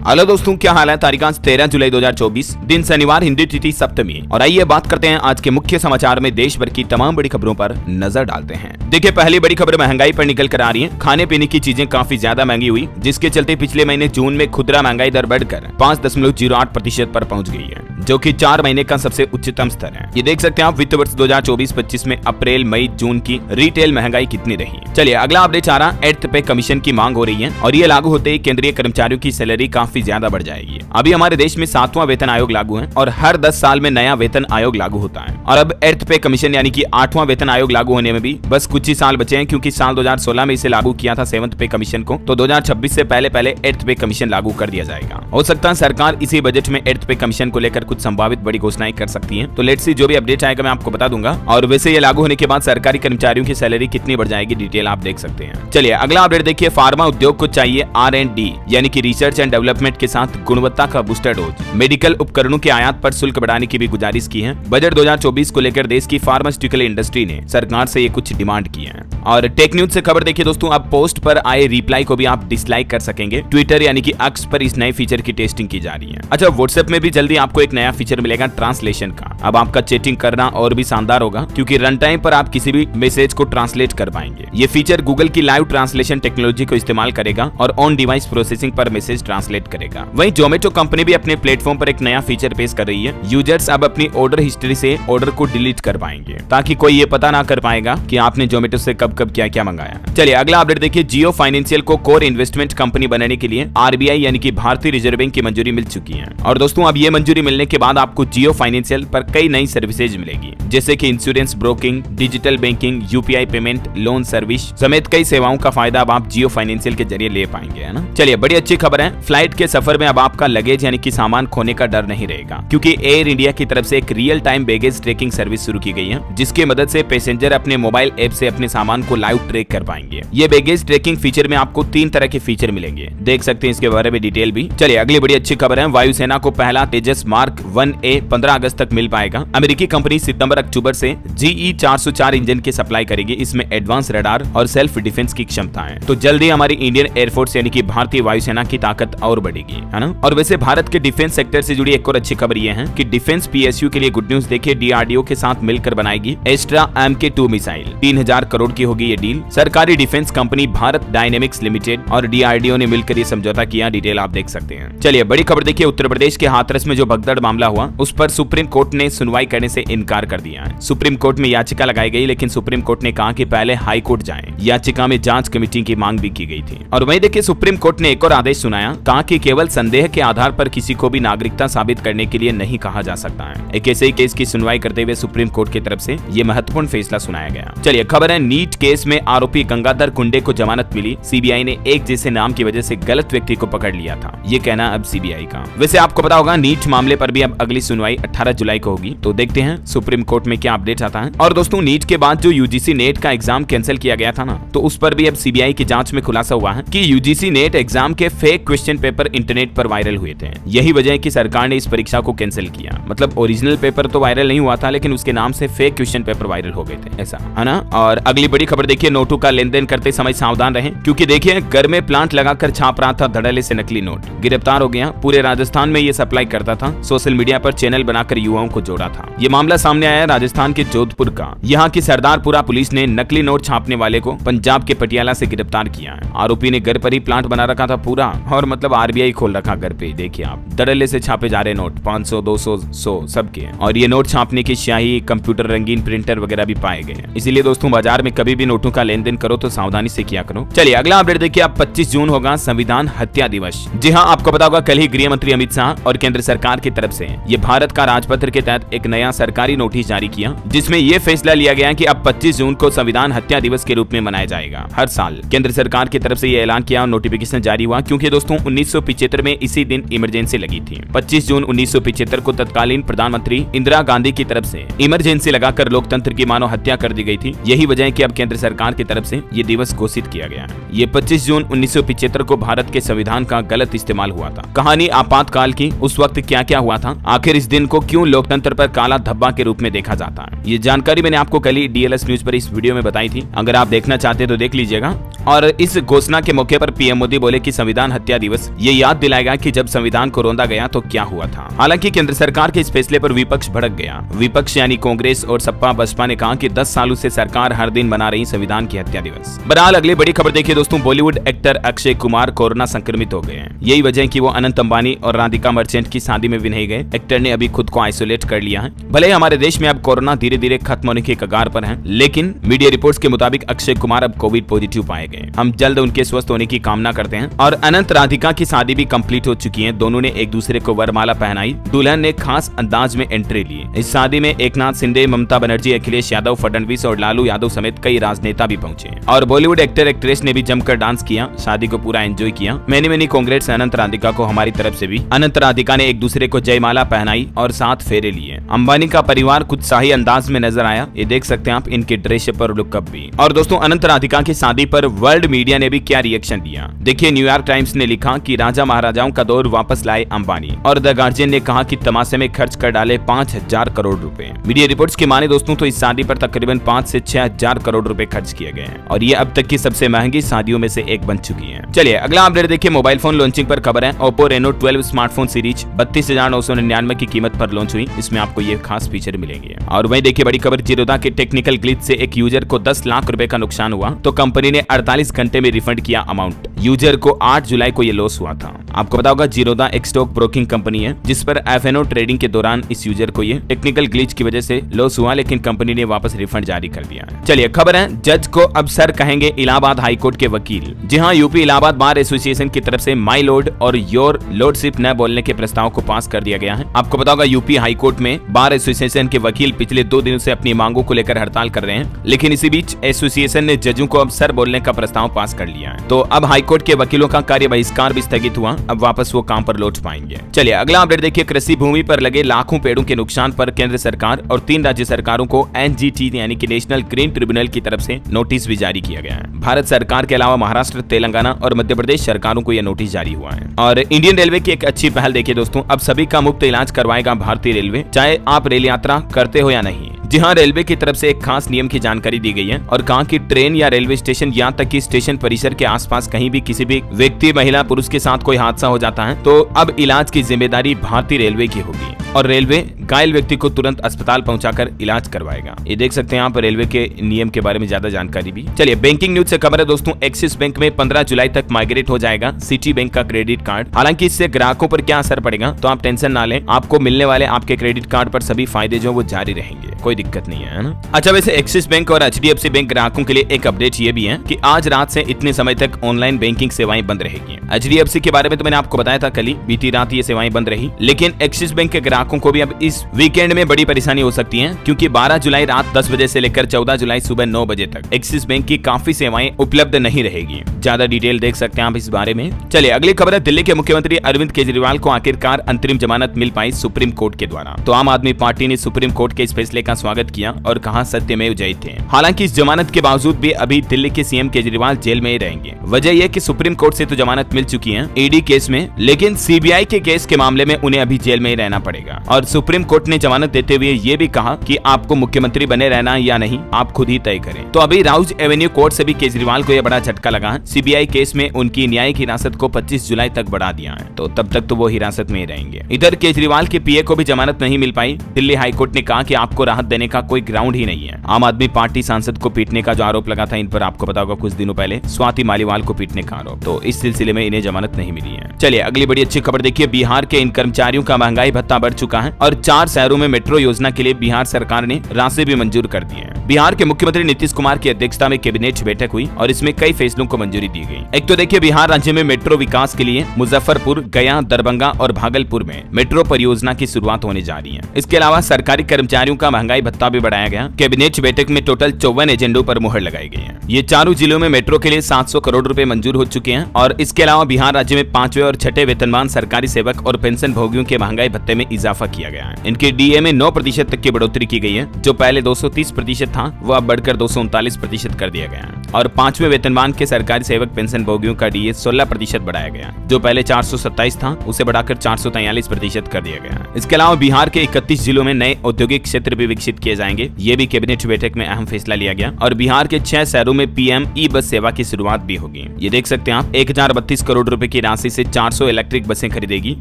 Hello दोस्तों, क्या हाल है। तारीख आज 13 जुलाई 2024, दिन शनिवार, हिंदी तिथि सप्तमी। और आइए बात करते हैं आज के मुख्य समाचार में देश भर की तमाम बड़ी खबरों पर नजर डालते हैं। देखिए, पहली बड़ी खबर महंगाई पर निकल कर आ रही है। खाने पीने की चीजें काफी ज्यादा महंगी हुई, जिसके चलते पिछले महीने जून में खुदरा महंगाई दर बढ़कर 5.08% पर पहुंच गई है, जो कि 4 महीने का सबसे उच्चतम स्तर है। ये देख सकते हैं आप वित्त वर्ष 2024-25 में अप्रैल, मई, जून की रिटेल महंगाई कितनी रही। चलिए अगला अपडेट आ रहा। 8th पे कमीशन की मांग हो रही है और ये लागू होते ही केंद्रीय कर्मचारियों की सैलरी काफी ज्यादा बढ़ जाएगी। अभी हमारे देश में 7वां वेतन आयोग लागू है और हर 10 साल में नया वेतन आयोग लागू होता है। और अब 8th पे कमीशन यानी कि 8वां वेतन आयोग लागू होने में भी बस कुछ ही साल बचे हैं, क्योंकि साल 2016 में इसे लागू किया था 7th पे कमीशन को, तो 2026 से पहले 8th पे कमीशन लागू कर दिया जाएगा। हो सकता है सरकार इसी बजट में 8th पे कमीशन को लेकर कुछ संभावित बड़ी घोषणाएं कर सकती है। तो लेट्स सी, जो भी अपडेट आएगा मैं आपको बता दूंगा। और वैसे ये लागू होने के बाद सरकारी कर्मचारियों की सैलरी कितनी बढ़ जाएगी, डिटेल आप देख सकते हैं। चलिए अगला अपडेट देखिए। फार्मा उद्योग को चाहिए R&D यानी कि रिसर्च एंड डेवलपमेंट के साथ गुणवत्ता का बूस्टर डोज। मेडिकल उपकरणों के आयात पर शुल्क बढ़ाने की भी गुजारिश की है। बजट 2024 को लेकर देश की फार्मास्यूटिकल इंडस्ट्री ने सरकार से ये कुछ डिमांड की है। और टेक न्यूज से खबर देखिए दोस्तों, अब पोस्ट पर आए रिप्लाई को भी आप डिसलाइक कर सकेंगे। ट्विटर यानी कि एक्स पर इस नए फीचर की टेस्टिंग की जा रही है। अच्छा, व्हाट्सएप में भी जल्दी आपको एक नया फीचर मिलेगा ट्रांसलेशन का। अब आपका चैटिंग करना और भी शानदार होगा, क्योंकि रन टाइम पर आप किसी भी मैसेज को ट्रांसलेट कर पाएंगे। ये फीचर गूगल की लाइव ट्रांसलेशन टेक्नोलॉजी को इस्तेमाल करेगा और ऑन डिवाइस प्रोसेसिंग पर मैसेज ट्रांसलेट करेगा। वहीं जोमेटो कंपनी भी अपने प्लेटफॉर्म पर एक नया फीचर पेश कर रही है। यूजर्स अब अपनी ऑर्डर हिस्ट्री से ऑर्डर को डिलीट कर पाएंगे, ताकि कोई ये पता ना कर पाएगा कि आपने जोमेटो से कब कब क्या क्या मंगाया। चलिए अगला अपडेट देखिए। जियो फाइनेंशियल को कोर इन्वेस्टमेंट कंपनी बनाने के लिए RBI यानी कि भारतीय रिजर्व बैंक की मंजूरी मिल चुकी है। और दोस्तों, अब ये मंजूरी मिलने के बाद आपको जियो फाइनेंशियल पर कई नई सर्विसेज मिलेगी, जैसे कि insurance broking, digital banking, UPI payment, loan service समेत कई सेवाओं का फायदा अब आप जियो फाइनेंशियल के जरिए ले पाएंगे, है ना। चलिए बड़ी अच्छी खबर है। फ्लाइट के सफर में अब आपका लगेज यानी कि सामान खोने का डर नहीं रहेगा, क्योंकि एयर इंडिया की तरफ से एक real time baggage tracking service शुरू की गई है, जिसकी मदद से पैसेंजर अपने मोबाइल ऐप से अपने सामान को लाइव ट्रैक कर पाएंगे। ये बैगेज ट्रैकिंग फीचर में आपको 3 तरह के फीचर मिलेंगे, देख सकते हैं इसके बारे में डिटेल भी। चलिए अगली बड़ी अच्छी खबर है। वायुसेना को पहला तेजस मार्क 1A 15 अगस्त तक मिल पाएगा। अमेरिकी कंपनी सितंबर-अक्टूबर से GE 404 इंजन की सप्लाई करेगी। इसमें एडवांस रडार और सेल्फ डिफेंस की क्षमता है। तो जल्दी हमारी इंडियन एयरफोर्स यानी कि भारतीय वायुसेना की ताकत और बढ़ेगी, है ना। और वैसे भारत के डिफेंस सेक्टर से जुड़ी एक और अच्छी खबर ये है कि डिफेंस PSU के लिए गुड न्यूज देखिए। DRDO के साथ मिलकर बनाएगी एस्ट्रा MK2 मिसाइल। 3000 करोड़ की होगी ये डील। सरकारी defence company Bharat dynamics limited और DRDO ने मिलकर ये समझौता किया। डिटेल आप देख सकते हैं। चलिए बड़ी खबर देखिए। उत्तर प्रदेश के हाथरस में जो भगदड़ मामला हुआ, उस पर सुप्रीम कोर्ट ने सुनवाई करने से इनकार कर दिया है। सुप्रीम कोर्ट में याचिका लगाई गई, लेकिन सुप्रीम कोर्ट ने कहा कि पहले हाई कोर्ट जाएं। याचिका में जांच कमेटी की मांग भी की गई थी। और वहीं देखिए, सुप्रीम कोर्ट ने एक और आदेश सुनाया, कहा कि केवल संदेह के आधार पर किसी को भी नागरिकता साबित करने के लिए नहीं कहा जा सकता है। एक ऐसे ही केस की सुनवाई करते हुए सुप्रीम कोर्ट की तरफ से ये महत्वपूर्ण फैसला सुनाया गया। चलिए खबर है, नीट केस में आरोपी गंगाधर कुंडे को जमानत मिली। CBI ने एक जैसे नाम की वजह से गलत व्यक्ति को पकड़ लिया था, ये कहना अब CBI का। वैसे आपको पता होगा, नीट मामले पर भी अब अगली सुनवाई 18 जुलाई को होगी। तो देखते हैं सुप्रीम कोर्ट में क्या अपडेट आता है। और दोस्तों, नीट के बाद जो UGC नेट का एग्जाम कैंसिल किया गया था ना, तो उस पर भी अब CBI की जांच में खुलासा हुआ है कि UGC नेट एग्जाम के फेक क्वेश्चन पेपर इंटरनेट पर वायरल हुए थे। यही वजह है कि सरकार ने इस परीक्षा को कैंसिल किया। मतलब ओरिजिनल पेपर तो वायरल नहीं हुआ था, लेकिन उसके नाम से फेक क्वेश्चन पेपर वायरल हो गए थे, ऐसा, है ना। और अगली बड़ी खबर देखिए। नोटों का लेन देन करते समय सावधान रहें, क्योंकि देखिए घर में प्लांट लगाकर छाप रहा था धड़ल्ले से नकली नोट। गिरफ्तार हो गया। पूरे राजस्थान में ये सप्लाई करता था। सोशल मीडिया पर चैनल बनाकर युवाओं को जोड़ा था। ये मामला सामने आया राजस्थान के जोधपुर का। यहाँ की सरदारपुरा पुलिस ने नकली नोट छापने वाले को पंजाब के पटियाला से गिरफ्तार किया है। आरोपी ने घर पर ही प्लांट बना रखा था पूरा, और मतलब RBI खोल रखा घर पे। देखिए आप, धड़ल्ले से छापे जा रहे नोट 500, 200, 100 सबके। और ये नोट छापने की स्याही, कंप्यूटर, रंगीन प्रिंटर वगैरह भी पाए गए। इसीलिए दोस्तों, बाजार में कभी भी नोटों का लेन देन करो तो सावधानी से किया करो। चलिए अगला अपडेट देखिए। अब 25 जून होगा संविधान हत्या दिवस। जी हाँ, आपको पता होगा, कल ही गृह मंत्री अमित शाह और केंद्र सरकार की तरफ से ये भारत का राजपत्र के तहत एक नया सरकारी नोटिस जारी किया, जिसमें यह फैसला लिया गया कि अब 25 जून को संविधान हत्या दिवस के रूप में मनाया जाएगा हर साल। केंद्र सरकार की तरफ से यह ऐलान किया और नोटिफिकेशन जारी हुआ, क्योंकि दोस्तों 1975 में इसी दिन इमरजेंसी लगी थी। 25 जून 1975 को तत्कालीन प्रधानमंत्री इंदिरा गांधी की तरफ से इमरजेंसी लगाकर लोकतंत्र की मानव हत्या कर दी गई थी। यही वजह है कि अब केंद्र सरकार की तरफ से ये दिवस घोषित किया गया है। ये 25 जून 1975 को भारत के संविधान का गलत इस्तेमाल हुआ था। कहानी आपातकाल की। उस वक्त क्या क्या हुआ था, आखिर इस दिन को क्यों लोकतंत्र पर काला धब्बा के रूप में देखा जाता है। ये जानकारी मैंने आपको कल ही DLS न्यूज पर इस वीडियो में बताई थी, अगर आप देखना चाहते तो देख लीजिएगा। और इस घोषणा के मौके पर पीएम मोदी बोले कि संविधान हत्या दिवस ये याद दिलाएगा कि जब संविधान को रौंदा गया तो क्या हुआ था। हालांकि केंद्र सरकार के इस फैसले पर विपक्ष भड़क गया। विपक्ष यानी कांग्रेस और सपा बसपा ने कहा कि 10 सालों से सरकार हर दिन मना रही संविधान की हत्या दिवस। बहरहाल अगली बड़ी खबर देखिए दोस्तों, बॉलीवुड एक्टर अक्षय कुमार कोरोना संक्रमित हो गए हैं। यही वजह है कि वो अनंत अंबानी और राधिका मर्चेंट की शादी में भी नहीं गए। एक्टर ने अभी खुद को आइसोलेट कर लिया है। भले ही हमारे देश में अब कोरोना धीरे धीरे खत्म होने की कगार पर है, लेकिन मीडिया रिपोर्ट्स के मुताबिक अक्षय कुमार अब कोविड पॉजिटिव पाए गए। हम जल्द उनके स्वस्थ होने की कामना करते हैं। और अनंत राधिका की शादी भी कंप्लीट हो चुकी है। दोनों ने एक दूसरे को वरमाला पहनाई। दुल्हन ने खास अंदाज में एंट्री ली। इस शादी में एकनाथ शिंदे, ममता बनर्जी, अखिलेश यादव, फडणवीस और लालू यादव समेत कई राजनेता भी पहुंचे और बॉलीवुड एक्टर एक्ट्रेस ने भी जमकर डांस किया, शादी को पूरा एंजॉय किया। मैनी मैनी कांग्रेस अनंत राधिका को हमारी तरफ से भी। अनंत राधिका ने एक दूसरे को जयमाला पहनाई और 7 फेरे लिए। अंबानी का परिवार कुछ शाही अंदाज में नजर आया, ये देख सकते हैं आप इनके ड्रेसअप और लुकअप भी। और दोस्तों अनंत राधिका की शादी पर वर्ल्ड मीडिया ने भी क्या रिएक्शन दिया, देखिए। न्यूयॉर्क टाइम्स ने लिखा कि राजा महाराजाओं का दौर वापस लाए अंबानी, और द गार्जियन ने कहा कि तमाशे में खर्च कर डाले 5000 करोड़ रुपए। मीडिया रिपोर्ट्स की माने दोस्तों तो इस शादी पर तकरीबन 5 से 6000 करोड़ रुपए खर्च किए गए हैं और ये अब तक की सबसे महंगी शादियों में से एक बन चुकी है। चलिए अगला अपडेट देखिए, मोबाइल फोन लॉन्चिंग पर खबर है। ओप्पो रेनो 12 स्मार्टफोन सीरीज 32,999 की कीमत पर लॉन्च हुई। इसमें आपको ये खास फीचर मिलेंगे। और वहीं देखिए बड़ी खबर, जिरोदा के टेक्निकल ग्लिच से एक यूजर को 10 लाख रुपए का नुकसान हुआ तो कंपनी ने 48 घंटे में रिफंड किया अमाउंट। यूजर को 8 जुलाई को ये लॉस हुआ था। आपको पता होगा जिरोदा एक स्टॉक ब्रोकिंग कंपनी है जिस पर FNO ट्रेडिंग के दौरान इस यूजर को ये टेक्निकल ग्लिच की वजह से लॉस हुआ, लेकिन कंपनी ने वापस रिफंड जारी कर दिया है। चलिए खबर है, जज को अब सर कहेंगे इलाहाबाद हाईकोर्ट के वकील। जी हाँ, यूपी इलाहाबाद बार एसोसिएशन की तरफ से माई लॉर्ड और योर लॉर्डशिप न बोलने के प्रस्ताव को पास कर दिया गया है। आपको पता होगा यूपी हाईकोर्ट में बार एसोसिएशन के वकील पिछले 2 दिनों से अपनी मांगों को लेकर हड़ताल कर रहे हैं, लेकिन इसी बीच एसोसिएशन ने जजों को अब सर बोलने का प्रस्ताव पास कर लिया है। तो अब हाईकोर्ट के वकीलों का कार्य बहिष्कार भी स्थगित हुआ, अब वापस वो काम पर लौट पाएंगे। चलिए अगला अपडेट देखिए, कृषि भूमि पर लगे लाखों पेड़ों के नुकसान पर केंद्र सरकार और 3 राज्य सरकारों को NGT यानी कि नेशनल ग्रीन ट्रिब्यूनल की तरफ से नोटिस भी जारी किया गया है। भारत सरकार के अलावा महाराष्ट्र, तेलंगाना और मध्य प्रदेश सरकारों को यह नोटिस जारी हुआ है। और इंडियन रेलवे की एक अच्छी पहल देखिए दोस्तों, अब सभी का मुफ्त इलाज करवाएगा भारतीय रेलवे, चाहे आप रेल यात्रा करते हो या नहीं। जी हाँ, रेलवे की तरफ से एक खास नियम की जानकारी दी गई है और कहा कि ट्रेन या रेलवे स्टेशन यहाँ तक कि स्टेशन परिसर के आसपास कहीं भी किसी भी व्यक्ति, महिला, पुरुष के साथ कोई हादसा हो जाता है तो अब इलाज की जिम्मेदारी भारतीय रेलवे की होगी और रेलवे घायल व्यक्ति को तुरंत अस्पताल पहुंचाकर इलाज करवाएगा। ये देख सकते हैं आप रेलवे के नियम के बारे में ज्यादा जानकारी भी। चलिए बैंकिंग न्यूज से खबर है दोस्तों, एक्सिस बैंक में 15 जुलाई तक माइग्रेट हो जाएगा सिटी बैंक का क्रेडिट कार्ड। हालांकि इससे ग्राहकों पर क्या असर पड़ेगा तो आप टेंशन ना लें, आपको मिलने वाले आपके क्रेडिट कार्ड पर सभी फायदे जो वो जारी रहेंगे, कोई दिक्कत नहीं है ना। अच्छा, वैसे एक्सिस बैंक और HDFC बैंक ग्राहकों के लिए एक अपडेट ये भी है कि आज रात से इतने समय तक ऑनलाइन बैंकिंग सेवाएं बंद रहेगी। HDFC के बारे में तो मैंने आपको बताया था कल ही, बीती रात ये सेवाएं बंद रही, लेकिन एक्सिस बैंक के ग्राहकों को भी अब इस वीकेंड में बड़ी परेशानी हो सकती है क्योंकि 12 जुलाई रात 10 बजे से लेकर 14 जुलाई सुबह 9 बजे तक एक्सिस बैंक की काफी सेवाएं उपलब्ध नहीं रहेगी। ज्यादा डिटेल देख सकते हैं आप इस बारे में। चलिए अगली खबर है, दिल्ली के मुख्यमंत्री अरविंद केजरीवाल को आखिरकार अंतरिम जमानत मिल पाई सुप्रीम कोर्ट के द्वारा। तो आम आदमी पार्टी ने सुप्रीम कोर्ट के इस फैसले का स्वागत किया और कहा सत्यमेव जयते। हालांकि इस जमानत के बावजूद भी अभी दिल्ली के CM केजरीवाल जेल में ही रहेंगे। वजह यह कि सुप्रीम कोर्ट से तो जमानत मिल चुकी है ED केस में, लेकिन CBI के केस के मामले में उन्हें अभी जेल में ही रहना पड़ेगा। और सुप्रीम कोर्ट ने जमानत देते हुए ये भी कहा कि आपको मुख्यमंत्री बने रहना या नहीं आप खुद ही तय करें। तो अभी राउज एवेन्यू कोर्ट से भी केजरीवाल को यह बड़ा झटका लगा है। CBI केस में उनकी न्यायिक हिरासत को 25 जुलाई तक बढ़ा दिया है, तो तब तक तो वो हिरासत में ही रहेंगे। इधर केजरीवाल के PA को भी जमानत नहीं मिल पाई। दिल्ली हाईकोर्ट ने कहा कि आपको राहत देने का कोई ग्राउंड ही नहीं है। आम आदमी पार्टी सांसद को पीटने का जो आरोप लगा था इन पर, आपको पता होगा कुछ दिनों पहले स्वाति मालीवाल को पीटने का आरोप, तो इस सिलसिले में इन्हें जमानत नहीं मिली है। चलिए अगली बड़ी अच्छी खबर देखिए, बिहार के इन कर्मचारियों का महंगाई भत्ता बढ़ चुका है और 4 शहरों में मेट्रो योजना के लिए बिहार सरकार ने राशि भी मंजूर कर दी है। बिहार के मुख्यमंत्री नीतीश कुमार की अध्यक्षता में कैबिनेट बैठक हुई और इसमें कई फैसलों को मंजूरी दी गई। एक तो देखिए, बिहार राज्य में मेट्रो विकास के लिए मुजफ्फरपुर, गया, दरभंगा और भागलपुर में मेट्रो परियोजना की शुरुआत होने जा रही है। इसके अलावा सरकारी कर्मचारियों का महंगाई भत्ता भी बढ़ाया गया। कैबिनेट बैठक में टोटल 54 एजेंडों पर मुहर लगाई गई है। ये चारों जिलों में मेट्रो के लिए 700 करोड़ रुपए मंजूर हो चुके हैं और इसके अलावा बिहार राज्य में 5वें और 6ठे वेतनमान सरकारी सेवक और पेंशन भोगियों के महंगाई भत्ते में इजाफा किया गया है। इनके डीए में 9% तक की बढ़ोतरी की गई है। जो पहले 230% था वो अब बढ़कर 239% कर दिया गया है। और 5वें वेतनमान के सरकारी सेवक पेंशन भोगियों का डीए 16% बढ़ाया गया। जो पहले 427 था उसे बढ़ाकर 443% कर दिया गया। इसके अलावा बिहार के 31 जिलों में नए औद्योगिक क्षेत्र भी विकसित किए जाएंगे। ये भी कैबिनेट बैठक में अहम फैसला लिया गया। और बिहार के 6 शहरों में पीएम ई बस सेवा की शुरुआत भी होगी। ये देख सकते हैं आप, 1032 करोड़ रुपए की राशि से 400 इलेक्ट्रिक बसें खरीदेगी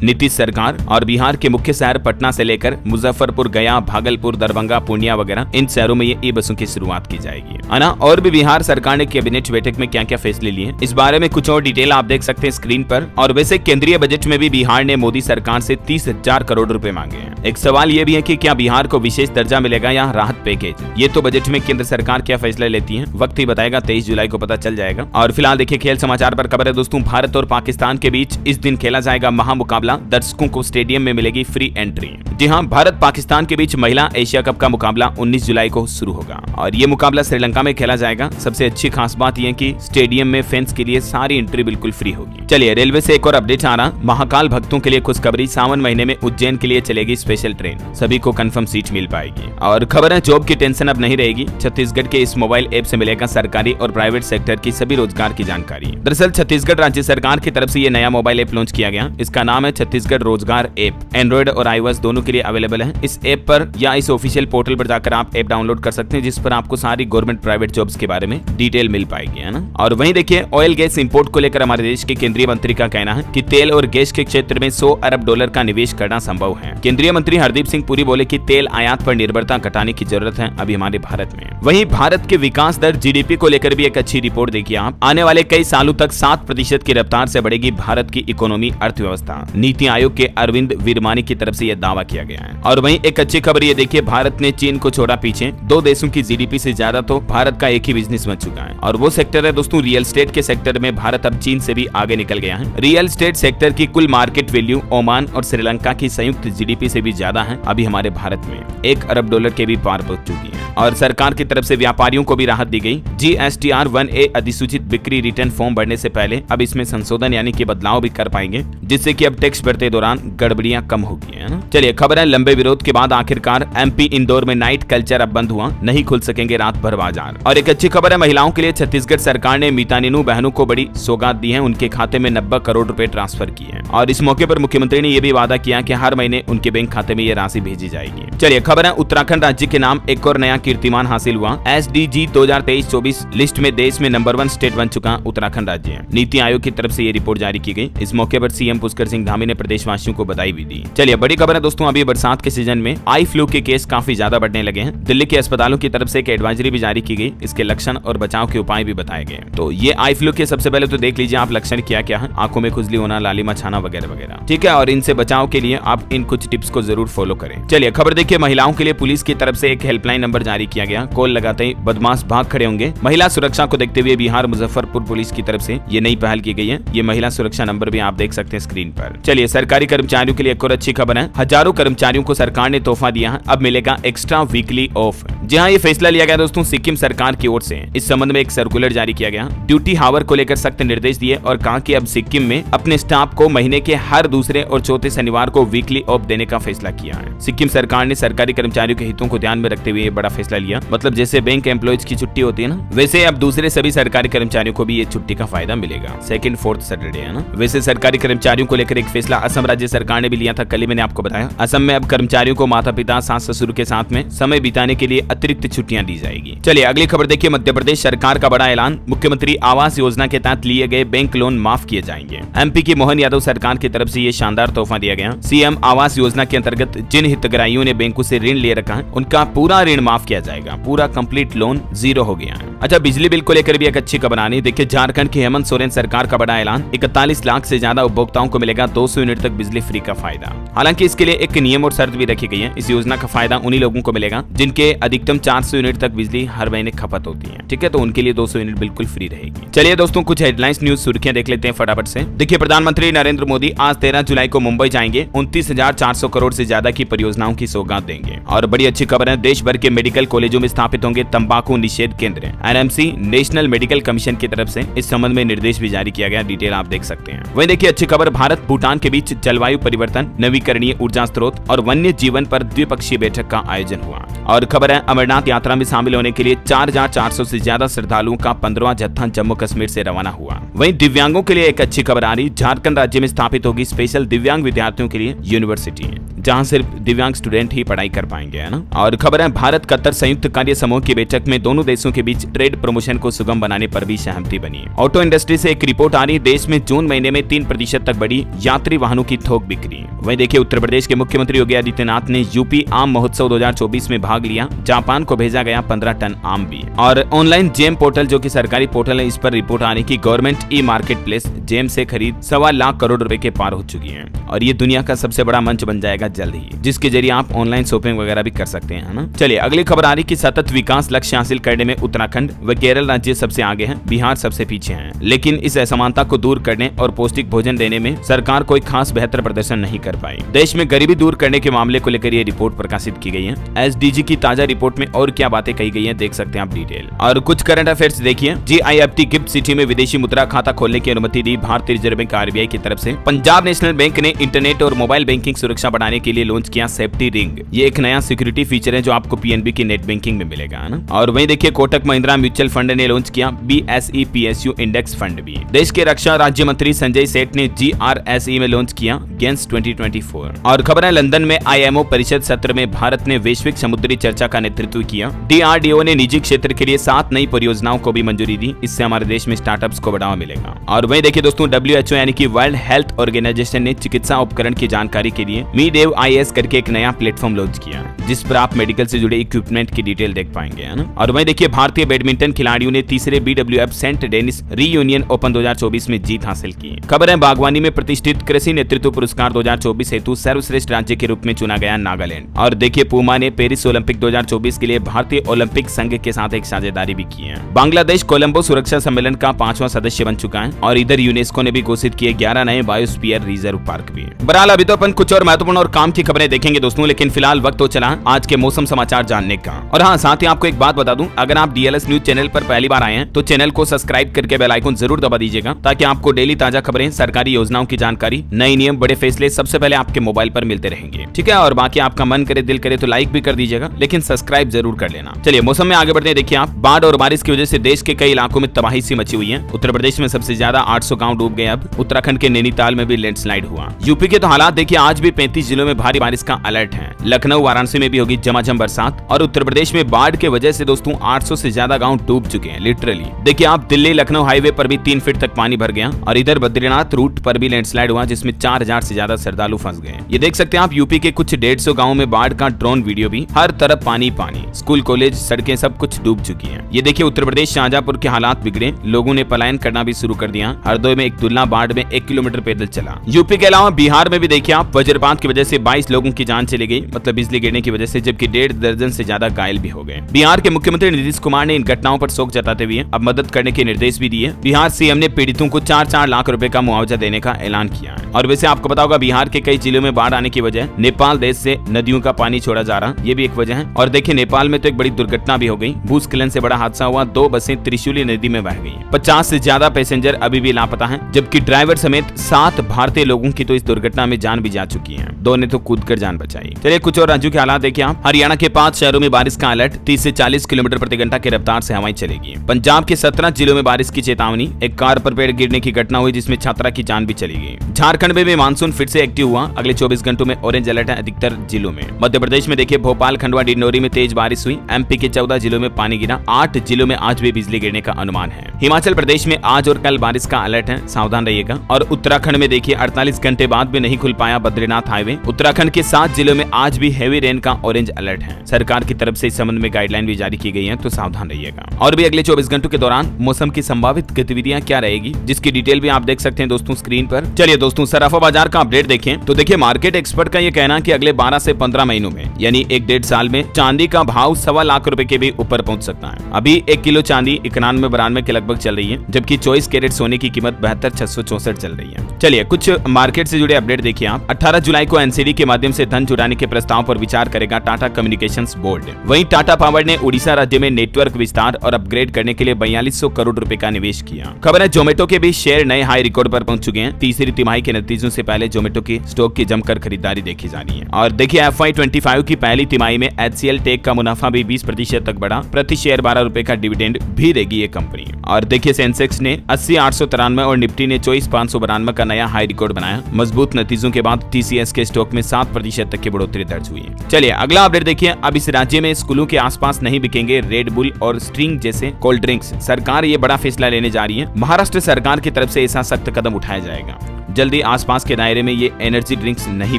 नीतीश सरकार। और बिहार के मुख्य शहर पटना से लेकर मुजफ्फरपुर, गया, भागलपुर, दरभंगा, पूर्णिया वगैरह इन शहरों में ये ई बसों की शुरुआत की जाएगी, है ना। और भी बिहार सरकार ने कैबिनेट बैठक में क्या क्या फैसले लिए इस बारे में कुछ और डिटेल आप देख सकते हैं स्क्रीन पर। और वैसे केंद्रीय बजट में भी बिहार ने मोदी सरकार से 30,000 करोड़ रुपए मांगे हैं। एक सवाल ये भी है कि क्या बिहार को विशेष दर्जा मिलेगा या राहत पैकेज, ये तो बजट में केंद्र सरकार क्या फैसला लेती है वक्त ही बताएगा। 23 जुलाई को पता चल जाएगा। और फिलहाल देखिए खेल समाचार पर खबर है दोस्तों, भारत और पाकिस्तान के बीच इस दिन खेला जाएगा महामुकाबला। दर्शकों को स्टेडियम में मिलेगी फ्री एंट्री। जी हाँ, भारत पाकिस्तान के बीच महिला एशिया कप का मुकाबला 19 जुलाई को शुरू होगा और ये मुकाबला श्रीलंका में खेला जाएगा। सबसे अच्छी खास बात यह कि स्टेडियम में फैंस के लिए सारी एंट्री बिल्कुल फ्री होगी। चलिए रेलवे से एक और अपडेट आ रहा, महाकाल भक्तों के लिए खुशखबरी, सावन महीने में उज्जैन के लिए चलेगी स्पेशल ट्रेन, सभी को कंफर्म सीट मिल पाएगी। और खबर है जॉब की टेंशन अब नहीं रहेगी। छत्तीसगढ़ के इस मोबाइल ऐप से मिलेगा सरकारी और प्राइवेट सेक्टर की सभी रोजगार की जानकारी। दरअसल छत्तीसगढ़ राज्य सरकार की तरफ से ये नया मोबाइल ऐप लॉन्च किया गया। इसका नाम है छत्तीसगढ़ रोजगार ऐप। एंड्रॉइड और iOS दोनों के लिए अवेलेबल है। इस ऐप पर या इस ऑफिशियल पोर्टल पर जाकर आप ऐप डाउनलोड कर सकते हैं, जिस पर आपको सारी गवर्नमेंट प्राइवेट जॉब्स के बारे में डिटेल मिल पाएगी, है ना। और वहीं देखिए ऑयल गैस इंपोर्ट को लेकर हमारे देश के केंद्रीय मंत्री का कहना है कि तेल और गैस के क्षेत्र में 100 अरब डॉलर का निवेश करना संभव है। केंद्रीय मंत्री हरदीप सिंह पुरी बोले कि तेल आयात पर निर्भरता घटाने की जरूरत है अभी हमारे भारत में। वहीं भारत के विकास दर जीडीपी को लेकर भी एक अच्छी रिपोर्ट देखिए आप। आने वाले कई सालों तक 7% की रफ्तार से बढ़ेगी भारत की इकोनॉमी अर्थव्यवस्था। नीति आयोग के अरविंद वीरमानी की तरफ से यह दावा किया गया है। और वहीं एक अच्छी खबर ये देखिए, भारत ने चीन को छोड़ा पीछे। 2 देशों की जीडीपी से ज्यादा तो भारत का एक ही बिजनेस बन चुका है और वो सेक्टर है दोस्तों रियल एस्टेट के सेक्टर में। भारत अब चीन से भी आगे निकल गया है। रियल एस्टेट सेक्टर की कुल मार्केट वैल्यू ओमान और श्रीलंका की संयुक्त जीडीपी से भी ज्यादा है अभी हमारे भारत में। 1 अरब डॉलर के भी पार पहुंच चुकी है। और सरकार की तरफ से व्यापारियों को भी राहत दी गई। GSTR 1A अधिसूचित बिक्री रिटर्न फॉर्म भरने से पहले अब इसमें संशोधन यानी कि बदलाव भी कर पाएंगे, जिससे कि अब टैक्स भरते दौरान गड़बड़ियां कम होगी, है ना। चलिए खबर है, लंबे विरोध के बाद आखिरकार MP इंदौर में नाइट कल्चर अब बंद हुआ, नहीं खुल सकेंगे रात भर बाजार। और एक अच्छी खबर है, महिलाओं के लिए छत्तीसगढ़ सरकार ने मितानिनू बहनों को बड़ी सौगात दी है। उनके खाते में 90 करोड़ रुपए ट्रांसफर किए हैं और इस मौके पर मुख्यमंत्री ने यह भी वादा किया कि हर महीने उनके बैंक खाते में यह राशि भेजी जाएगी। चलिए खबर है, उत्तराखंड राज्य के नाम एक और नया कीर्तिमान हासिल हुआ। SDG 2023-24 लिस्ट में देश में नंबर 1 स्टेट बन चुका उत्तराखंड राज्य है। नीति आयोग की तरफ से ये रिपोर्ट जारी की गई। इस मौके पर सीएम पुष्कर सिंह धामी ने प्रदेशवासियों को बधाई भी दी। चलिए बड़ी खबर है दोस्तों, अभी बरसात के सीजन में आई फ्लू के केस काफी ज्यादा बढ़ने लगे हैं। दिल्ली के अस्पतालों की तरफ से एक एडवाइजरी भी जारी की गई। इसके लक्षण और बचाव के उपाय भी बताए गए। तो ये आई फ्लू के सबसे पहले तो देख लीजिए आप लक्षण क्या क्या है। आंखों में खुजली होना, लालिमा छाना वगैरह वगैरह, ठीक है। और इनसे बचाव के लिए आप इन कुछ टिप्स को जरूर फॉलो करें। चलिए खबर देखिए, महिलाओं के लिए पुलिस की तरफ से एक हेल्पलाइन नंबर जारी किया गया। कॉल लगाते ही बदमाश भाग खड़े होंगे। महिला सुरक्षा को देखते हुए बिहार मुजफ्फरपुर पुलिस की तरफ से ये नई पहल की गई है। ये महिला सुरक्षा नंबर भी आप देख सकते हैं स्क्रीन पर। चलिए सरकारी कर्मचारियों के लिए एक और अच्छी खबर है, हजारों कर्मचारियों को सरकार ने तोहफा दिया है। अब मिलेगा एक्स्ट्रा वीकली ऑफ। जी हाँ, ये फैसला लिया गया दोस्तों सिक्किम सरकार की ओर से। इस संबंध में एक सर्कुलर जारी किया गया। ड्यूटी हावर को लेकर सख्त निर्देश दिए और कहा कि अब सिक्किम में अपने स्टाफ को महीने के हर दूसरे और चौथे शनिवार को वीकली ऑफ देने का फैसला किया है। सिक्किम सरकार ने सरकारी कर्मचारियों के हितों को ध्यान में रखते हुए ये बड़ा फैसला लिया। मतलब जैसे बैंक एम्प्लॉयज की छुट्टी होती है ना, वैसे अब दूसरे सभी सरकारी कर्मचारियों को भी ये छुट्टी का फायदा मिलेगा। 2nd 4th सैटरडे, है ना। वैसे सरकारी कर्मचारियों को लेकर एक फैसला असम राज्य सरकार ने भी लिया था। कल ही मैंने आपको बताया, असम में अब कर्मचारियों को माता पिता, सास ससुर के साथ में समय बिताने के लिए अतिरिक्त छुट्टियां दी जाएगी। चलिए अगली खबर देखिए, मध्य प्रदेश सरकार का बड़ा ऐलान। मुख्यमंत्री आवास योजना के तहत लिए गए बैंक लोन माफ किए जाएंगे। MP की मोहन यादव सरकार की तरफ से ये शानदार तोहफा दिया गया। CM आवास योजना के अंतर्गत जिन हितग्राहियों ने बैंकों से ऋण ले रखा है उनका पूरा ऋण माफ किया जाएगा। पूरा कंप्लीट लोन 0 हो गया है। अच्छा, बिजली बिल को लेकर भी एक अच्छी खबर आनी। देखिए झारखंड की हेमंत सोरेन सरकार का बड़ा ऐलान। 41 लाख से ज्यादा उपभोक्ताओं को मिलेगा 200 यूनिट तक बिजली फ्री का फायदा। हालांकि इसके लिए एक नियम और शर्त भी रखी गई है। इस योजना का फायदा उन्हीं लोगों को मिलेगा जिनके अधिकतम 400 यूनिट तक बिजली हर महीने खपत होती है, ठीक है। तो उनके लिए 200 यूनिट बिल्कुल फ्री रहेगी। चलिए दोस्तों कुछ हेडलाइंस न्यूज सुर्खियां देख लेते हैं फटाफट से। देखिए प्रधानमंत्री नरेंद्र मोदी आज 13 जुलाई को मुंबई जाएंगे। 29,400 करोड़ से ज्यादा की परियोजनाओं की सौगात देंगे। और बड़ी अच्छी खबर है, देश भर के मेडिकल कॉलेजों में स्थापित होंगे तंबाकू निषेध केंद्र। NMC नेशनल मेडिकल कमीशन की तरफ से इस संबंध में निर्देश भी जारी किया गया। डिटेल आप देख सकते हैं। वहीं देखिए अच्छी खबर, भारत भूटान के बीच जलवायु परिवर्तन, नवीकरणीय ऊर्जा स्रोत और वन्य जीवन पर द्विपक्षीय बैठक का आयोजन हुआ। और खबर है अमरनाथ यात्रा में शामिल होने के लिए 4,400 से ज्यादा श्रद्धालुओं का 15वां जत्था जम्मू कश्मीर से रवाना हुआ। वहीं दिव्यांगों के लिए एक अच्छी खबर आ रही, झारखंड राज्य में स्थापित होगी स्पेशल दिव्यांग विद्यार्थियों के लिए यूनिवर्सिटी, जहां सिर्फ दिव्यांग स्टूडेंट ही पढ़ाई कर पाएंगे, है ना। और खबर है भारत कतर संयुक्त कार्य समूह की बैठक में दोनों देशों के बीच ट्रेड प्रमोशन को सुगम बनाने पर भी सहमति बनी। ऑटो इंडस्ट्री से एक रिपोर्ट आ रही, देश में जून महीने में 3% तक बढ़ी यात्री वाहनों की थोक बिक्री। वहीं देखिए उत्तर प्रदेश के मुख्यमंत्री योगी आदित्यनाथ ने यूपी आम महोत्सव 2024 में भाग लिया। जापान को भेजा गया 15 टन आम भी। और ऑनलाइन जेम पोर्टल जो कि सरकारी पोर्टल है, इस पर रिपोर्ट आ रही कि government e market place GeM से खरीद 1.25 लाख करोड़ रुपए के पार हो चुकी है। और ये दुनिया का सबसे बड़ा मंच बन जाएगा जल्द ही, जिसके जरिए आप ऑनलाइन शॉपिंग वगैरह भी कर सकते हैं, है ना। चलिए अगली खबर आ रही कि सतत विकास लक्ष्य हासिल करने में उत्तराखंड व केरल राज्य सबसे आगे हैं, बिहार सबसे पीछे हैं। लेकिन इस असमानता को दूर करने और पौष्टिक भोजन देने में सरकार कोई खास बेहतर प्रदर्शन नहीं कर पाई। देश में गरीबी दूर करने के मामले को लेकर ये रिपोर्ट प्रकाशित की गई है। एसडीजी की ताजा रिपोर्ट में और क्या बातें कही गई हैं, देख सकते हैं आप डिटेल। और कुछ करंट अफेयर्स देखिए। GIFT गिफ्ट सिटी में विदेशी मुद्रा खाता खोलने की अनुमति दी भारतीय रिजर्व बैंक RBI की तरफ से। पंजाब नेशनल बैंक ने इंटरनेट और मोबाइल बैंकिंग सुरक्षा बढ़ाने के लिए लॉन्च किया सेफ्टी रिंग। ये एक नया सिक्योरिटी फीचर है जो आपको PNB की नेट बैंकिंग में मिलेगा, है ना। और वहीं देखिए कोटक महिंद्रा म्यूचुअल फंड ने लॉन्च किया BSE PSU इंडेक्स फंड भी। देश के रक्षा राज्य मंत्री संजय सेठ ने GRSE में लॉन्च किया गेंस 2024। और खबर है लंदन में IMO परिषद सत्र में भारत ने वैश्विक समुद्री चर्चा का नेतृत्व किया। DRDO ने निजी क्षेत्र के लिए 7 नई परियोजनाओं को भी मंजूरी दी। इससे हमारे देश में स्टार्टअप्स को बढ़ावा मिलेगा। और वहीं देखिए दोस्तों WHO यानी कि वर्ल्ड हेल्थ ऑर्गेनाइजेशन ने चिकित्सा उपकरण की जानकारी के लिए मीडेव IS करके एक नया प्लेटफॉर्म लॉन्च किया, जिस पर आप मेडिकल से जुड़े इक्विपमेंट की डिटेल देख पाएंगे, है ना। और वहीं देखिए भारतीय बैडमिंटन खिलाड़ियों ने तीसरे BWF Saint Denis Reunion Open 2024 में जीत हासिल की। खबर है बागवानी में प्रतिष्ठित कृषि नेतृत्व पुरस्कार 2024 हेतु सर्वश्रेष्ठ राज्य के रूप में चुना गया नागालैंड। और देखिए पूमा ने पेरिस ओलंपिक 2024 के लिए भारतीय ओलंपिक संघ के साथ एक साझेदारी भी की है। बांग्लादेश कोलंबो सुरक्षा सम्मेलन का 5वां सदस्य बन चुका है। और इधर यूनेस्को ने भी घोषित किए 11 नए बायोस्फीयर रिजर्व पार्क भी। बहरहाल अभी तो अपन कुछ और महत्वपूर्ण और काम की खबरें देखेंगे दोस्तों, लेकिन फिलहाल वक्त हो चला आज के मौसम समाचार जानने का। और हाँ, साथ ही आपको एक बात बता दूं, अगर आप DLS न्यूज चैनल पर पहली बार आए हैं तो चैनल को सब्सक्राइब करके बेल आइकन जरूर दबा दीजिएगा, ताकि आपको डेली ताजा खबरें, सरकारी योजनाओं की जानकारी, नए नियम, बड़े फैसले सबसे पहले आपके मोबाइल पर मिलते रहेंगे। ठीक है, और बाकी आपका मन करे, दिल करे तो लाइक भी कर दीजिएगा, लेकिन सब्सक्राइब जरूर कर लेना। चलिए मौसम में आगे बढ़ते हैं। देखिए आप, बाढ़ और बारिश की वजह से देश के कई इलाकों में तबाही सी मची हुई है। उत्तर प्रदेश में सबसे ज्यादा 800 गांव डूब गए। अब उत्तराखंड के नैनीताल में भी लैंडस्लाइड हुआ। यूपी के तो हालात देखिए, आज भी 35 जिलों में भारी बारिश का अलर्ट है। लखनऊ, वाराणसी में भी होगी झमाझम बरसात। और उत्तर प्रदेश में बाढ़ के वजह से दोस्तों 800 से ज्यादा गांव डूब चुके हैं, लिटरली। देखिए आप, दिल्ली लखनऊ हाईवे पर भी 3 फीट तक पानी भर गया। और इधर बद्रीनाथ रूट पर भी लैंडस्लाइड हुआ, जिसमें 4000 से ज्यादा श्रद्धालु फंस गए। ये देख सकते हैं आप, यूपी के कुछ 150 गाँव में बाढ़ का ड्रोन वीडियो भी। हर तरफ पानी पानी, स्कूल कॉलेज सड़कें सब कुछ डूब चुकी हैं। ये देखिए उत्तर प्रदेश शाहजहांपुर के हालात बिगड़े, लोगों ने पलायन करना भी शुरू कर दिया। हरदोई में एक दुल्हा बाढ़ में 1 किलोमीटर पैदल चला। यूपी के अलावा बिहार में भी देखिए आप, वज्रपात की वजह से 22 लोगों की जान चली गई, मतलब बिजली गिरने की वजह से, जबकि 1.5 दर्जन से ज्यादा घायल भी हो गए। बिहार के मुख्यमंत्री नीतीश कुमार ने इन घटनाओं पर शोक जताते हुए अब मदद करने के निर्देश भी दिए। बिहार CM ने पीड़ितों को 4-4 लाख रुपए का मुआवजा देने का ऐलान किया है। और वैसे आपको पता होगा, बिहार के कई जिलों में बाढ़ आने की वजह नेपाल देश से नदियों का पानी छोड़ा जा रहा, ये भी एक वजह है। और देखिए नेपाल में तो एक बड़ी दुर्घटना भी हो गई, भूस्खलन से बड़ा हादसा हुआ। 2 बसें त्रिशूली नदी में बह गई। 50 से ज्यादा पैसेंजर अभी भी लापता हैं, जबकि ड्राइवर समेत 7 भारतीय लोगों की तो इस दुर्घटना में जान भी जा चुकी है। 2 ने तो कूदकर जान बचाई। चलिए कुछ और राज्यों के हालात देखिए आप। हरियाणा के 5 शहरों में बारिश का अलर्ट, 30 से 40 किलोमीटर प्रति घंटा की रफ्तार से हवाएं चलेगी। पंजाब के 17 जिलों में बारिश की चेतावनी, एक कार पर पेड़ गिरने की घटना हुई जिसमें छात्रा की जान भी चली गई। झारखंड में भी मानसून फिर से एक्टिव हुआ, अगले 24 घंटों में ऑरेंज अलर्ट है अधिकतर जिलों में। मध्य प्रदेश में देखिए भोपाल, खंडवा, डिंडोरी में तेज बारिश हुई। MP के 14 जिलों में पानी गिरा, 8 जिलों में आज भी बिजली गिरने का अनुमान है। हिमाचल प्रदेश में आज और कल बारिश का अलर्ट है, सावधान रहिएगा। और उत्तराखंड में देखिए 48 घंटे बाद भी नहीं खुल पाया बद्रीनाथ हाईवे। उत्तराखंड के 7 जिलों में आज भी हेवी रेन का ऑरेंज अलर्ट है। सरकार की तरफ से इस संबंध में गाइडलाइन भी जारी की गई है, तो सावधान रहिएगा। और भी अगले 24 घंटों के दौरान मौसम की संभावित गतिविधियां क्या रहेगी, जिसकी डिटेल भी आप देख सकते हैं दोस्तों स्क्रीन पर। चलिए दोस्तों सराफा बाजार का अपडेट देखें तो देखिए मार्केट एक्सपर्ट का ये कहना कि अगले 12 से 15 महीनों में, यानी 1-1.5 साल में चांदी का भाव 1.25 लाख रुपए के भी ऊपर पहुंच सकता है। अभी 1 किलो चांदी 91-92 के लगभग चल रही है, जबकि 24 कैरेट सोने की कीमत 72,664 चल रही है। चलिए कुछ मार्केट से जुड़े अपडेट देखिए आप। 18 जुलाई को NCLT सब्सिडी के माध्यम से धन जुटाने के प्रस्ताव पर विचार करेगा टाटा कम्युनिकेशंस बोर्ड। वहीं टाटा पावर ने उड़ीसा राज्य में नेटवर्क विस्तार और अपग्रेड करने के लिए 4200 करोड़ रुपए का निवेश किया। खबर है जोमेटो के भी शेयर नए हाई रिकॉर्ड पर पहुंच चुके हैं। तीसरी तिमाही के नतीजों से पहले जोमेटो की स्टॉक की जमकर खरीदारी देखी जा रही है। और देखिए FY25 की पहली तिमाही में HCL टेक का मुनाफा भी 20% तक बढ़ा। प्रति शेयर 12 रुपए का डिविडेंड भी देगी ये कंपनी। और देखिए सेंसेक्स ने 80,893 और निफ्टी ने 24,592 का नया हाई रिकॉर्ड बनाया। मजबूत नतीजों के बाद TCS के स्टॉक में 7% तक की बढ़ोतरी दर्ज हुई है। चलिए अगला अपडेट देखिए। अब इस राज्य में स्कूलों के आसपास नहीं बिकेंगे रेड बुल और स्ट्रिंग जैसे कोल्ड ड्रिंक्स। सरकार ये बड़ा फैसला लेने जा रही है। महाराष्ट्र सरकार की तरफ से ऐसा सख्त कदम उठाया जाएगा। जल्दी आसपास के दायरे में ये एनर्जी ड्रिंक्स नहीं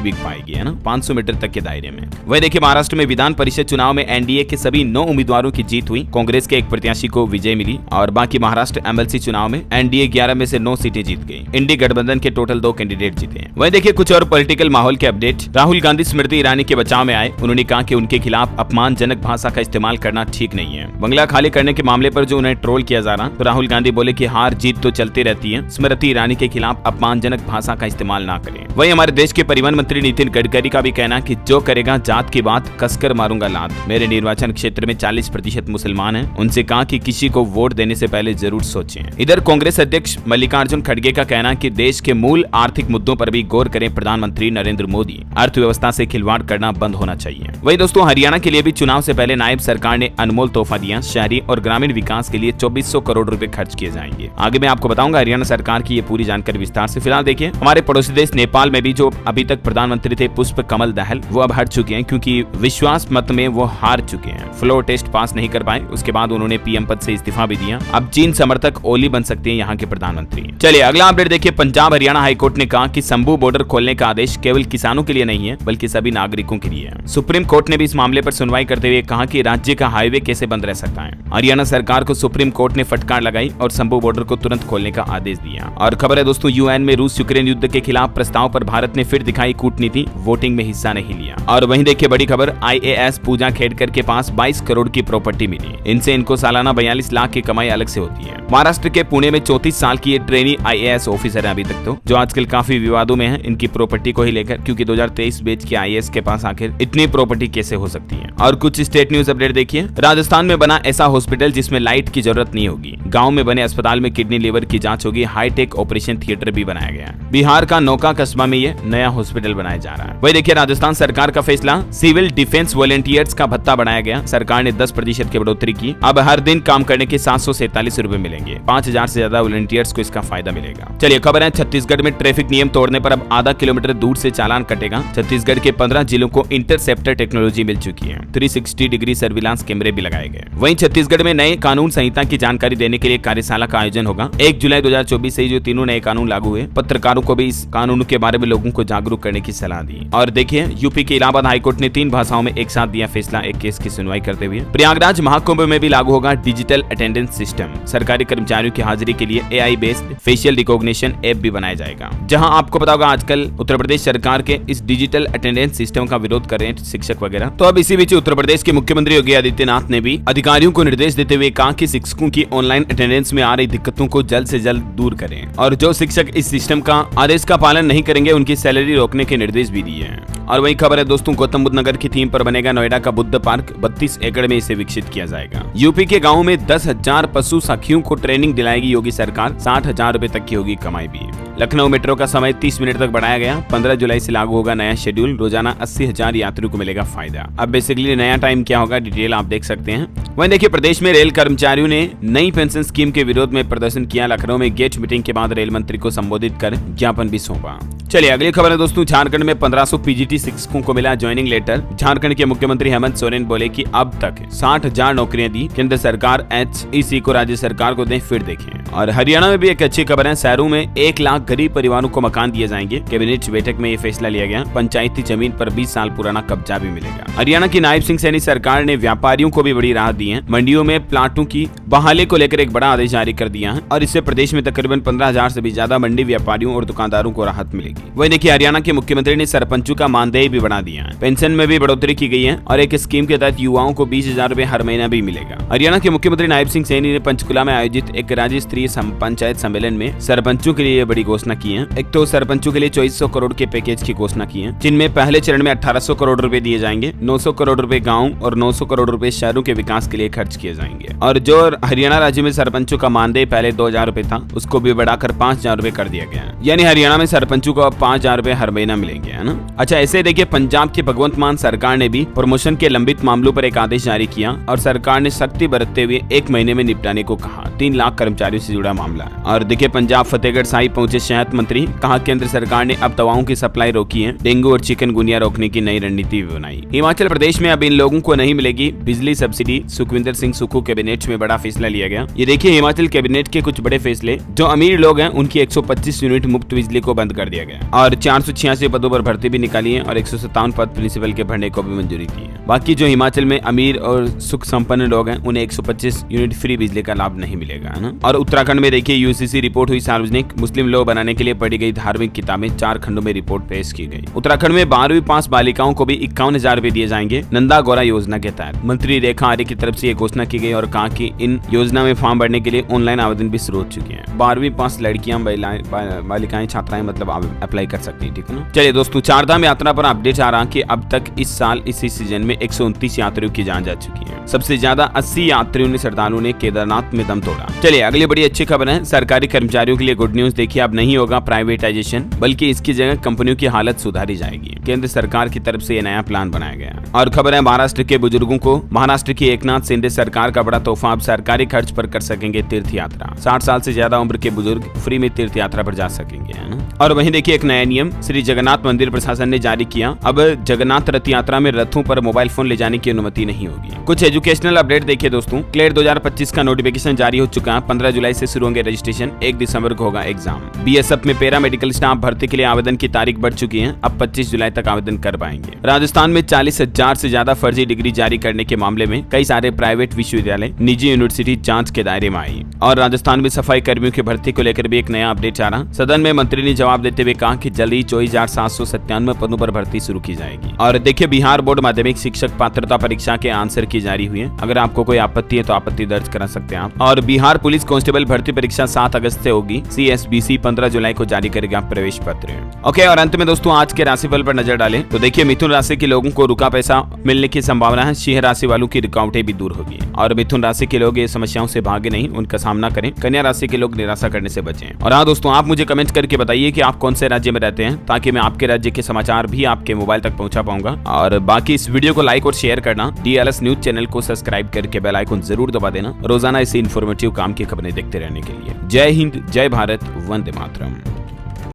बिक पाएगी, है ना, 500 मीटर तक के दायरे में। वही देखिए महाराष्ट्र में विधान परिषद चुनाव में एनडीए के सभी 9 उम्मीदवारों की जीत हुई। कांग्रेस के एक प्रत्याशी को विजय मिली और बाकी महाराष्ट्र एमएलसी चुनाव में एनडीए 11 में से 9 सीटें जीत गई। इंडी गठबंधन के टोटल 2 कैंडिडेट जीते। वही देखिए कुछ और पॉलिटिकल माहौल के अपडेट। राहुल गांधी स्मृति ईरानी के बचाव में आए। उन्होंने कहा कि उनके खिलाफ अपमानजनक भाषा का इस्तेमाल करना ठीक नहीं है। बंगला खाली करने के मामले पर जो उन्हें ट्रोल किया जा रहा, तो राहुल गांधी बोले कि हार जीत तो चलती रहती है, स्मृति ईरानी के खिलाफ अपमानजनक भाषा का इस्तेमाल ना करें। वही हमारे देश के परिवहन मंत्री नितिन गडकरी का भी कहना कि जो करेगा जात की बात कसकर मारूंगा लात। मेरे निर्वाचन क्षेत्र में 40% मुसलमान हैं। उनसे कहा कि किसी को वोट देने से पहले जरूर सोचें। इधर कांग्रेस अध्यक्ष मल्लिकार्जुन खड़गे का कहना कि देश के मूल आर्थिक मुद्दों पर भी गौर करें प्रधानमंत्री नरेंद्र मोदी। अर्थव्यवस्था से खिलवाड़ करना बंद होना चाहिए। वही दोस्तों हरियाणा के लिए भी चुनाव से पहले नायब सरकार ने अनमोल तोहफा दिया। शहरी और ग्रामीण विकास के लिए 2400 करोड़ रुपए खर्च किए जाएंगे। आगे मैं आपको बताऊंगा हरियाणा सरकार की ये पूरी जानकारी विस्तार से। फिलहाल देखिए हमारे पड़ोसी देश नेपाल में भी जो अभी तक प्रधानमंत्री थे पुष्प कमल दहल, वो अब हट चुके हैं क्योंकि विश्वास मत में वो हार चुके हैं। फ्लोर टेस्ट पास नहीं कर पाए। उसके बाद उन्होंने पीएम पद से इस्तीफा भी दिया। अब चीन समर्थक ओली बन सकते हैं यहाँ के प्रधानमंत्री। चलिए अगला अपडेट देखिए। पंजाब हरियाणा हाईकोर्ट ने कहा कि शंभू बॉर्डर खोलने का आदेश केवल किसानों के लिए नहीं है बल्कि सभी नागरिकों के लिए है। सुप्रीम कोर्ट ने भी इस मामले पर सुनवाई करते हुए कहा कि राज्य का हाईवे कैसे बंद रह सकता है। हरियाणा सरकार को सुप्रीम कोर्ट ने फटकार लगाई और शंभू बॉर्डर को तुरंत खोलने का आदेश दिया। और खबर है दोस्तों यूएन में रूस यूक्रेन युद्ध के खिलाफ प्रस्ताव पर भारत ने फिर दिखाई कूटनीति, वोटिंग में हिस्सा नहीं लिया। और वहीं देखिए बड़ी खबर, IAS पूजा खेड़कर के पास 22 करोड़ की प्रॉपर्टी मिली। इनसे इनको सालाना 42 लाख की कमाई अलग से होती है। महाराष्ट्र के पुणे में 34 साल की ये ट्रेनी IAS ऑफिसर है अभी तक तो, जो आजकल काफी विवादों में है इनकी प्रॉपर्टी को ही लेकर, क्योंकि 2023 बैच के IAS के पास आखिर इतनी प्रॉपर्टी कैसे हो सकती है। और कुछ स्टेट न्यूज अपडेट देखिए। राजस्थान में बना ऐसा हॉस्पिटल जिसमें लाइट की जरूरत नहीं होगी। गाँव में बने अस्पताल में किडनी लीवर की जाँच होगी। हाईटेक ऑपरेशन थिएटर भी बनाया गया। बिहार का नौका कस्बा में ये नया हॉस्पिटल बनाया जा रहा है। वही देखिए राजस्थान सरकार का फैसला, सिविल डिफेंस वॉलंटियर्स का भत्ता बढ़ाया गया। सरकार ने 10% की बढ़ोतरी की। अब हर दिन काम करने के 747 रुपए मिलेंगे। 5000 से ज्यादा वॉलंटियर्स को इसका फायदा मिलेगा। चलिए खबर है छत्तीसगढ़ में ट्रैफिक नियम तोड़ने पर अब आधा किलोमीटर दूर से चालान कटेगा। छत्तीसगढ़ के 15 जिलों को इंटरसेप्टर टेक्नोलॉजी मिल चुकी है। 360 डिग्री सर्विलांस कैमरे भी लगाए गए। वहीं छत्तीसगढ़ में नए कानून संहिता की जानकारी देने के लिए कार्यशाला का आयोजन होगा। 1 जुलाई 2024 से जो तीनों नए कानून लागू हुए, पत्रकारों को भी इस कानून के बारे में लोगों को जागरूक करने की सलाह दी। और देखिए यूपी के इलाहाबाद हाईकोर्ट ने 3 भाषाओं में एक साथ दिया फैसला एक केस की सुनवाई करते हुए। प्रयागराज महाकुंभ में भी लागू होगा डिजिटल अटेंडेंस सिस्टम। सरकारी कर्मचारियों की हाजिरी के लिए AI based facial recognition app भी बनाया जाएगा। जहां आपको पता होगा आजकल उत्तर प्रदेश सरकार के इस डिजिटल अटेंडेंस सिस्टम का विरोध कर रहे हैं शिक्षक वगैरह। तो अब इसी बीच उत्तर प्रदेश के मुख्यमंत्री योगी आदित्यनाथ ने भी अधिकारियों को निर्देश देते हुए कहा कि शिक्षकों की ऑनलाइन अटेंडेंस में आ रही दिक्कतों को जल्द से जल्द दूर करें और जो शिक्षक इस सिस्टम का आदेश का पालन नहीं करेंगे उनकी सैलरी रोकने के निर्देश भी दिए हैं। और वही खबर है दोस्तों, गौतम बुद्ध नगर की थीम पर बनेगा नोएडा का बुद्ध पार्क। 32 एकड़ में इसे विकसित किया जाएगा। यूपी के गाँव में 10,000 पशु सखियों को ट्रेनिंग दिलाएगी योगी सरकार। 60,000 रुपए तक की होगी कमाई भी। लखनऊ मेट्रो का समय 30 मिनट तक बढ़ाया गया। 15 जुलाई से लागू होगा नया शेड्यूल। रोजाना 80,000 यात्रियों को मिलेगा फायदा। अब बेसिकली नया टाइम क्या होगा डिटेल आप देख सकते हैं। वहीं देखिए प्रदेश में रेल कर्मचारियों ने नई पेंशन स्कीम के विरोध में प्रदर्शन किया। लखनऊ में गेट मीटिंग के बाद रेल मंत्री को संबोधित कर ज्ञापन भी सौंपा। चलिए अगली खबर है दोस्तों, झारखंड में 1500 PGT शिक्षकों को मिला ज्वाइनिंग लेटर। झारखंड के मुख्यमंत्री हेमंत सोरेन बोले कि अब तक 60,000 नौकरियां दी केंद्र सरकार। HEC को राज्य सरकार को दें फिर देखें। और हरियाणा में भी एक अच्छी खबर है, शहरों में 1 लाख गरीब परिवारों को मकान दिए जाएंगे। कैबिनेट बैठक में ये फैसला लिया गया। पंचायती जमीन पर 20 साल पुराना कब्जा भी मिलेगा। हरियाणा की नायब सिंह सैनी सरकार ने व्यापारियों को भी बड़ी राहत दी है। मंडियों में प्लाटों की बहाली को लेकर एक बड़ा आदेश जारी कर दिया है और इससे प्रदेश में तकरीबन 15,000 से भी ज्यादा मंडी व्यापारियों और दुकानदारों को राहत मिलेगी। वही देखिए हरियाणा के मुख्यमंत्री ने सरपंचों का मानदेय भी बढ़ा दिया है। पेंशन में भी बढ़ोतरी की गई है और एक स्कीम के तहत युवाओं को 20,000 रुपए हर महीना भी मिलेगा। हरियाणा के मुख्यमंत्री नायब सिंह सैनी ने पंचकुला में आयोजित एक राज्य स्तरीय पंचायत सम्मेलन में सरपंचों के लिए बड़ी घोषणा की है। एक तो सरपंचों के लिए 2400 करोड़ के पैकेज की घोषणा की है, जिनमें पहले चरण में 1800 करोड़ रुपए दिए जाएंगे, 900 करोड़ रुपए गाँव और 900 करोड़ रुपए शहरों के विकास के लिए खर्च किए जाएंगे। और जो हरियाणा राज्य में सरपंचों का मानदेय पहले 2000 रुपए था, उसको भी बढ़ाकर 5000 रुपए कर दिया गया है। यानी हरियाणा में सरपंचों को अब 5000 रुपए हर महीना मिलेंगे, है ना। अच्छा, ऐसे देखिए पंजाब की भगवंत मान सरकार ने भी प्रमोशन के लंबित मामलों पर एक आदेश जारी किया और सरकार ने सख्ती बरतते हुए 1 महीने में निपटाने को कहा। 3 लाख कर्मचारियों से जुड़ा मामला है। और देखिए पंजाब फतेहगढ़ साहिब पहुंचे सेहत मंत्री, कहा केंद्र सरकार ने अब दवाओं की सप्लाई रोकी है, डेंगू और चिकनगुनिया रोकने की नई रणनीति भी बनाई। हिमाचल प्रदेश में अब इन लोगों को नहीं मिलेगी बिजली सब्सिडी, सुखविंदर सिंह सुक्खू कैबिनेट में बड़ा फैसला लिया गया। ये देखिए हिमाचल कैबिनेट के कुछ बड़े फैसले, जो अमीर लोग हैं उनकी 125 यूनिट मुफ्त बिजली को बंद कर दिया गया और 486 पदों पर भर्ती भी निकाली है और 157 पद प्रिंसिपल के भरने को भी मंजूरी दी है। बाकी जो हिमाचल में अमीर और सुख संपन्न लोग हैं उन्हें 125 यूनिट फ्री बिजली का लाभ नहीं मिलेगा, है ना। और उत्तराखंड में देखिए यूसीसी रिपोर्ट हुई सार्वजनिक, मुस्लिम लॉ बनाने के लिए पढ़ी गई धार्मिक किताबें 4 खंडों में रिपोर्ट पेश की गई। उत्तराखंड में 12वीं पास बालिकाओं को भी 51,000 रुपए दिए जाएंगे नंदा गौरा योजना के तहत। मंत्री रेखा आर्य की तरफ से ये घोषणा की गई और कहा कि इन योजना में फॉर्म भरने के लिए ऑनलाइन आवेदन भी शुरू हो चुके हैं। 12वीं पास लड़कियां बालिकाएं छात्राएं मतलब अप्लाई कर सकती है, ठीक है ना। चलिए दोस्तों, चारधाम यात्रा पर अपडेट आ रहा कि अब तक इस साल इसी सीजन में 129 यात्रियों की जान जा चुकी है। सबसे ज्यादा 80 यात्रियों ने श्रद्धालुओं ने केदारनाथ में दम तोड़ा। चलिए अगली बड़ी अच्छी खबर है, सरकारी कर्मचारियों के लिए गुड न्यूज। देखिए अब नहीं होगा प्राइवेटाइजेशन, बल्कि इसकी जगह कंपनियों की हालत सुधारी जाएगी। केंद्र सरकार की तरफ से ये नया प्लान बनाया गया। और खबर है महाराष्ट्र के बुजुर्गों को महाराष्ट्र की एकनाथ शिंदे सरकार का बड़ा तोहफा, अब सरकारी खर्च पर कर सकेंगे तीर्थ यात्रा। 60 साल से ज्यादा उम्र के बुजुर्ग फ्री में तीर्थ यात्रा पर जा सकेंगे, है ना। और वहीं देखिए एक नया नियम श्री जगन्नाथ मंदिर प्रशासन ने जारी किया। अब जगन्नाथ रथ यात्रा में रथों पर मोबाइल फोन ले जाने की अनुमति नहीं होगी। कुछ एजुकेशनल अपडेट देखिए दोस्तों, क्लेट 2025 का नोटिफिकेशन जारी हो चुका है। 15 जुलाई से शुरू होंगे रजिस्ट्रेशन, 1 दिसंबर को होगा एग्जाम। बीएसएफ में पैरा मेडिकल स्टाफ भर्ती के लिए आवेदन की तारीख बढ़ चुकी है, अब 25 जुलाई तक आवेदन कर पाएंगे। राजस्थान में 40,000 से ज्यादा फर्जी डिग्री जारी करने के मामले में कई सारे प्राइवेट विश्वविद्यालय, निजी यूनिवर्सिटी जांच के दायरे में आई। और राजस्थान में सफाई कर्मियों की भर्ती को लेकर भी एक नया अपडेट आ रहा। सदन में मंत्री ने जवाब देते हुए कहा कि जल्द ही 24,797 पदों पर भर्ती शुरू की जाएगी। और देखिए बिहार बोर्ड माध्यमिक शिक्षक पात्रता परीक्षा के आंसर की जारी हुई है। अगर आपको कोई आपत्ति है तो आपत्ति दर्ज करा सकते हैं आप। और बिहार पुलिस कांस्टेबल भर्ती परीक्षा 7 अगस्त से होगी। CSBC 15 जुलाई को जारी करेगा प्रवेश पत्र। ओके, और अंत में दोस्तों आज के राशिफल पर नजर डालें तो देखिए मिथुन राशि के लोगों को रुका पैसा मिलने की संभावना है। सिंह राशि वालों की रुकावटें भी दूर होगी। और मिथुन राशि के लोग ये समस्याओं से भागे नहीं, उनका सामना करें। कन्या राशि के लोग निराशा करने से बचें। और हाँ दोस्तों, आप मुझे कमेंट करके बताइए कि आप कौन से राज्य में रहते हैं, ताकि मैं आपके राज्य के समाचार भी आपके मोबाइल तक पहुंचा पाऊंगा। और बाकी इस वीडियो को लाइक और शेयर करना, DLS न्यूज चैनल को सब्सक्राइब करके बेल आइकन जरूर दबा देना, रोजाना इसी इन्फॉर्मेटिव काम की खबरें देखते रहने के लिए। जय हिंद, जय भारत, वंदे मातरम।